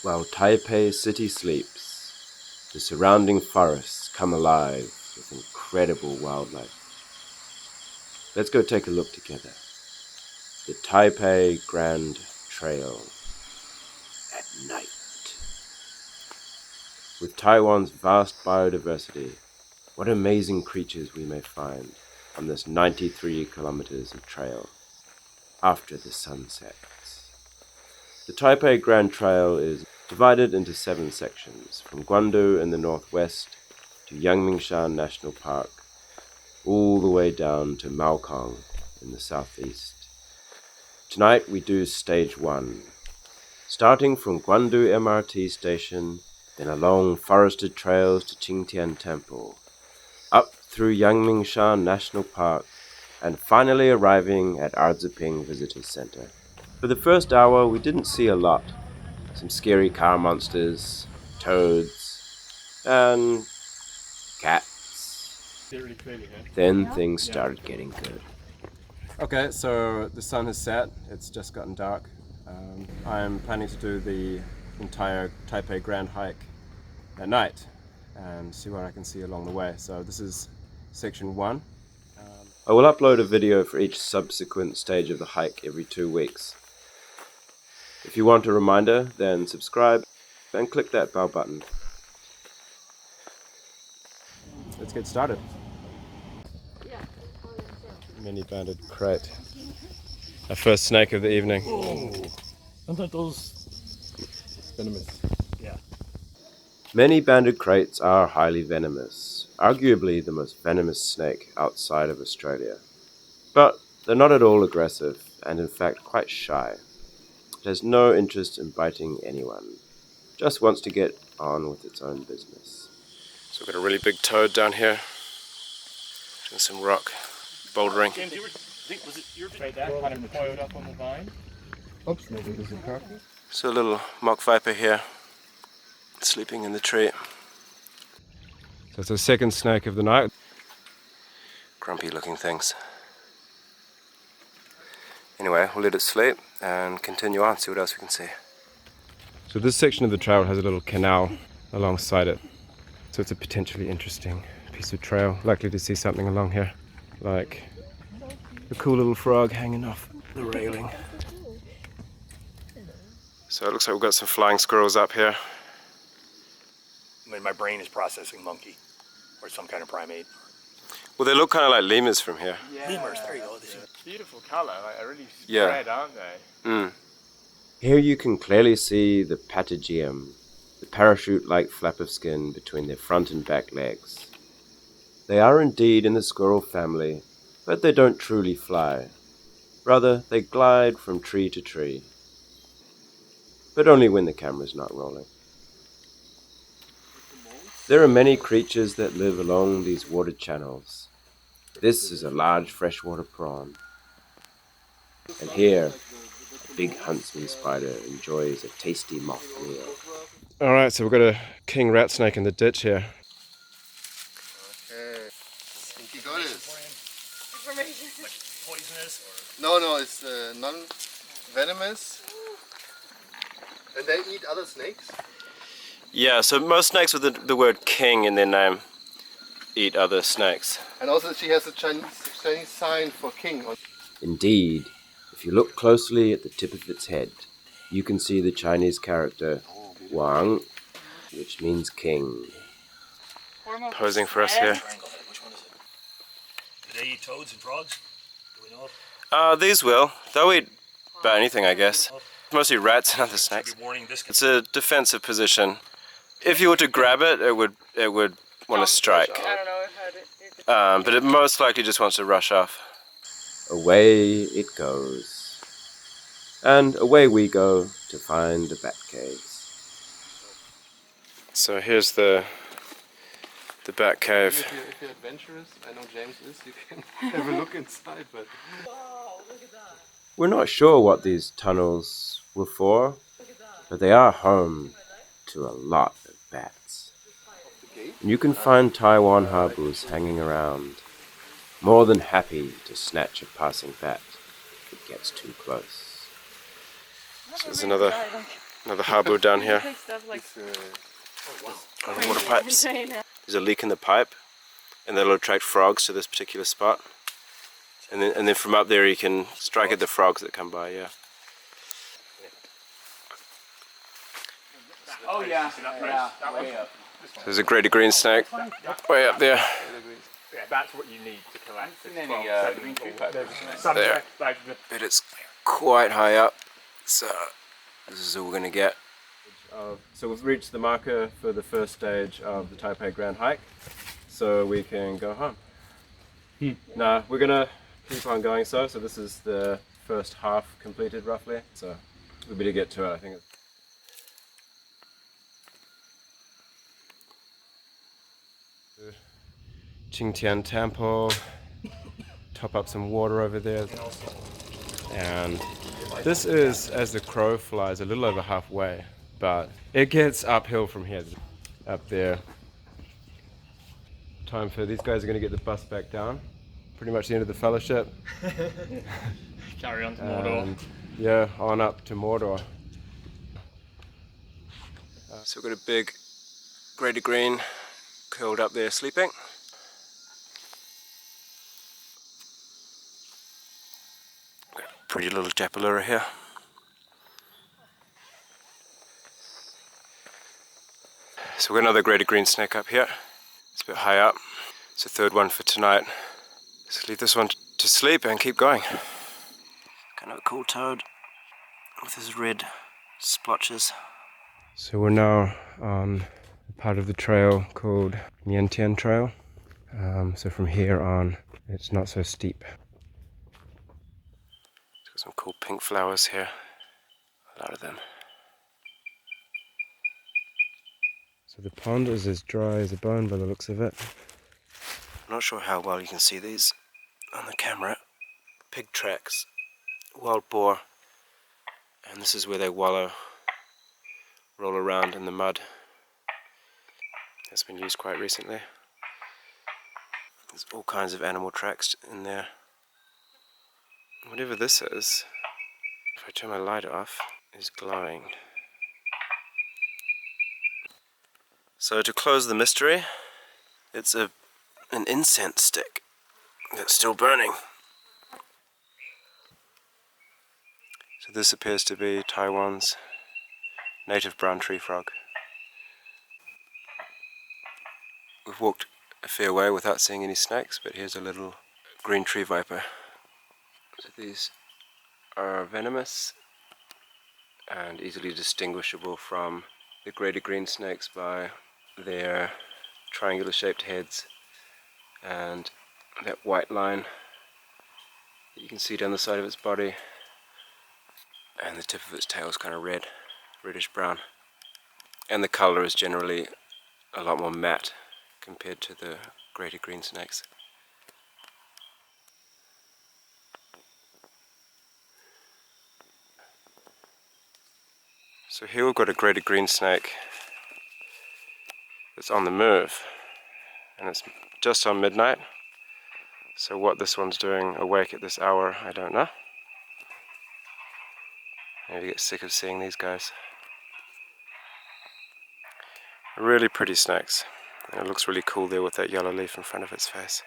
While Taipei City sleeps, the surrounding forests come alive with incredible wildlife. Let's go take a look together. The Taipei Grand Trail at night. With Taiwan's vast biodiversity, what amazing creatures we may find on this 93 kilometers of trail after the sun sets. The Taipei Grand Trail is divided into 7 sections, from Guandu in the northwest to Yangmingshan National Park, all the way down to Maokong in the southeast. Tonight we do stage 1, starting from Guandu MRT station, then along forested trails to Nyenten Temple, up through Yangmingshan National Park, and finally arriving at Arziping Visitor Center. For the first hour, we didn't see a lot. Some scary car monsters, toads, and cats. Then things started getting good. Okay, so the sun has set, it's just gotten dark. I'm planning to do the entire Taipei Grand Hike at night and see what I can see along the way. So this is section 1. I will upload a video for each subsequent stage of the hike every 2 weeks. If you want a reminder, then subscribe and click that bell button. Let's get started. Mini banded crate. Our first snake of the evening. Sometimes those venomous. Yeah. Many banded kraits are highly venomous, arguably the most venomous snake outside of Australia. But they're not at all aggressive, and in fact quite shy. It has no interest in biting anyone, just wants to get on with its own business. So we've got a really big toad down here, doing some rock bouldering. James, was it your trade that kind of coiled up on the vine? Oops, maybe there's a carpet. So a little mock viper here, sleeping in the tree. So it's the second snake of the night. Grumpy looking things. Anyway, we'll let it sleep and continue on, see what else we can see. So this section of the trail has a little canal alongside it. So it's a potentially interesting piece of trail. Likely to see something along here, like a cool little frog hanging off the railing. So it looks like we've got some flying squirrels up here. I mean, my brain is processing monkey or some kind of primate. Well, they look kind of like lemurs from here. Lemurs, there you go. Beautiful colour, like really Yeah. spread, aren't they? Here you can clearly see the patagium, the parachute-like flap of skin between their front and back legs. They are indeed in the squirrel family, but they don't truly fly. Rather, they glide from tree to tree. But only when the camera's not rolling. There are many creatures that live along these water channels. This is a large freshwater prawn. And here, a big huntsman spider enjoys a tasty moth meal. Alright, so we've got a king rat snake in the ditch here. Okay. Think you got it. Poisonous? No, it's non-venomous. And they eat other snakes? Yeah, so most snakes with the word king in their name eat other snakes. And also she has a Chinese sign for king. Indeed, if you look closely at the tip of its head, you can see the Chinese character Wang, which means king. Posing for us here. Which one is it? Do they eat toads and frogs? Do we know? These will. They'll eat about anything, I guess. Mostly rats and other snakes. It's a defensive position. If you were to grab it, it would want to strike. I don't know if I did. But it most likely just wants to rush off. Away it goes. And away we go to find the Batcaves. So here's the Batcave. If you're adventurous, I know James is, you can have a look inside, but... Wow, look at that. We're not sure what these tunnels were for, but they are home to a lot of bats. And you can find Taiwan harbours hanging around, more than happy to snatch a passing bat if it gets too close. So there's another Another harbour down here. Big stuff like The water pipes. train. There's a leak in the pipe, and that'll attract frogs to this particular spot. And then from up there you can strike at the frogs that come by. Yeah. Oh yeah, way up. So there's a greater green snake way up there. Yeah, that's what you need to collect. Any green tree pipe? There. Like the But it's quite high up, so this is all we're gonna get. So we've reached the marker for the first stage of the Taipei Grand Hike, so we can go home. Nah, we're gonna keep on going. So this is the first half completed roughly. So we better get to it. I think. Qingtian Temple. Top up some water over there, and this is, as the crow flies, a little over halfway, but it gets uphill from here. Up there. Time for these guys are going to get the bus back down. Pretty much the end of the fellowship. carry on to Mordor. And, yeah, on up to Mordor. So we've got a big greater green curled up there sleeping. Got a pretty little Japalura here. So we've got another greater green snake up here. It's a bit high up. It's the third one for tonight. So leave this one to sleep and keep going. Kind of a cool toad with his red splotches. So we're now on a part of the trail called Nyenten Trail. So from here on, it's not so steep. It's got some cool pink flowers here. A lot of them. So the pond is as dry as a bone by the looks of it. I'm not sure how well you can see these on the camera. Pig tracks, wild boar, and this is where they wallow, roll around in the mud. It's been used quite recently. There's all kinds of animal tracks in there. Whatever this is, if I turn my light off, is glowing. So to close the mystery, it's an incense stick that's still burning. So this appears to be Taiwan's native brown tree frog. We've walked a fair way without seeing any snakes, but here's a little green tree viper. So these are venomous and easily distinguishable from the greater green snakes by their triangular shaped heads and that white line that you can see down the side of its body, and the tip of its tail is kind of red, reddish brown, and the colour is generally a lot more matte compared to the greater green snakes. So here we've got a greater green snake that's on the move, and it's just on midnight, so what this one's doing awake at this hour, I don't know. Maybe get sick of seeing these guys. Really pretty snakes, and it looks really cool there with that yellow leaf in front of its face.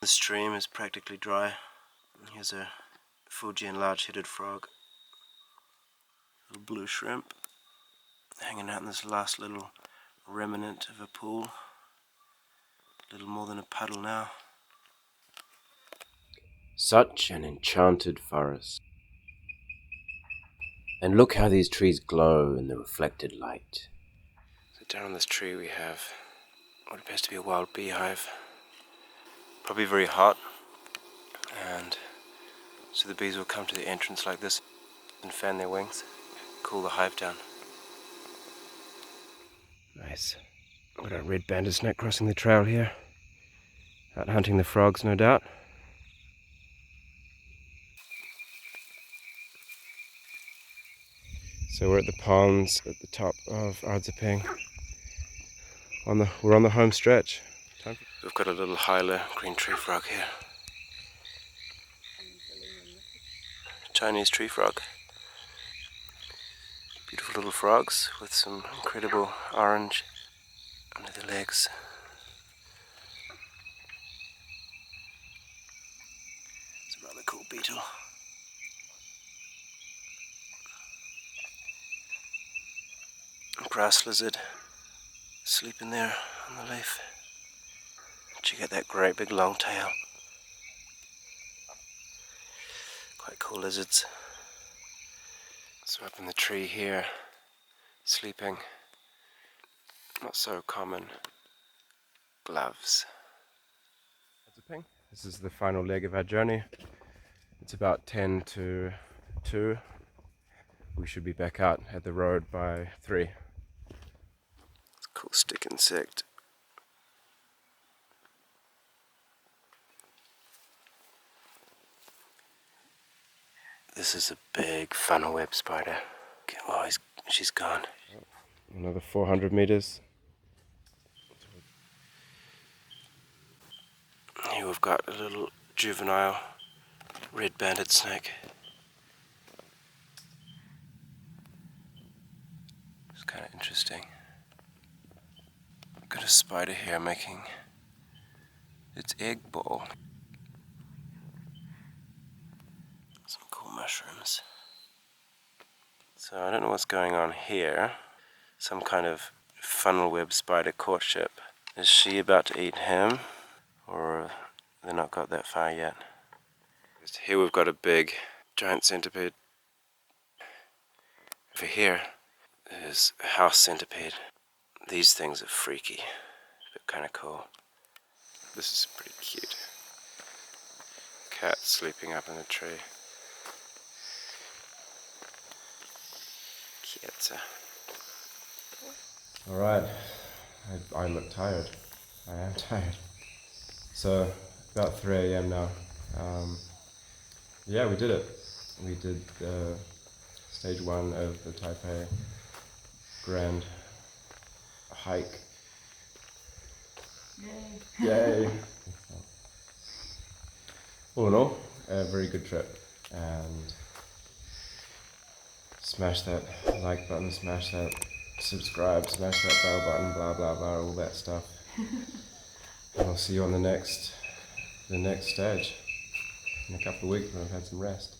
The stream is practically dry. Here's a Fujian large-headed frog, little blue shrimp, hanging out in this last little remnant of a pool. Little more than a puddle now. Such an enchanted forest. And look how these trees glow in the reflected light. So down on this tree we have what appears to be a wild beehive. Probably very hot, and so the bees will come to the entrance like this and fan their wings, cool the hive down. Nice. Got a red banded snake crossing the trail here. Out hunting the frogs, no doubt. So we're at the ponds at the top of Ardzaping. We're on the home stretch. We've got a little hyla green tree frog here. Chinese tree frog. Beautiful little frogs with some incredible orange under the legs. It's a rather cool beetle. A grass lizard sleeping there on the leaf. Check out that great big long tail. Quite cool lizards. So up in the tree here, sleeping, not so common, gloves. This is the final leg of our journey. It's about 10 to 2. We should be back out at the road by 3. It's a cool stick insect. This is a big funnel web spider. Oh, she's gone. Another 400 meters. Here we've got a little juvenile red-banded snake. It's kind of interesting. Got a spider here making its egg ball. Some cool mushrooms. So I don't know what's going on here. Some kind of funnel web spider courtship. Is she about to eat him? Or they've not got that far yet? Here we've got a big giant centipede. Over here is a house centipede. These things are freaky, but kind of cool. This is pretty cute. Cat sleeping up in the tree. Cute. Alright, I look tired. I am tired. So, about 3 AM now. Yeah, we did it. We did stage 1 of the Taipei Grand Hike. Yay! Yay! All in all, a very good trip. And smash that like button, smash that subscribe, smash that bell button, blah blah blah, all that stuff. And I'll see you on the next stage in a couple of weeks when I've had some rest.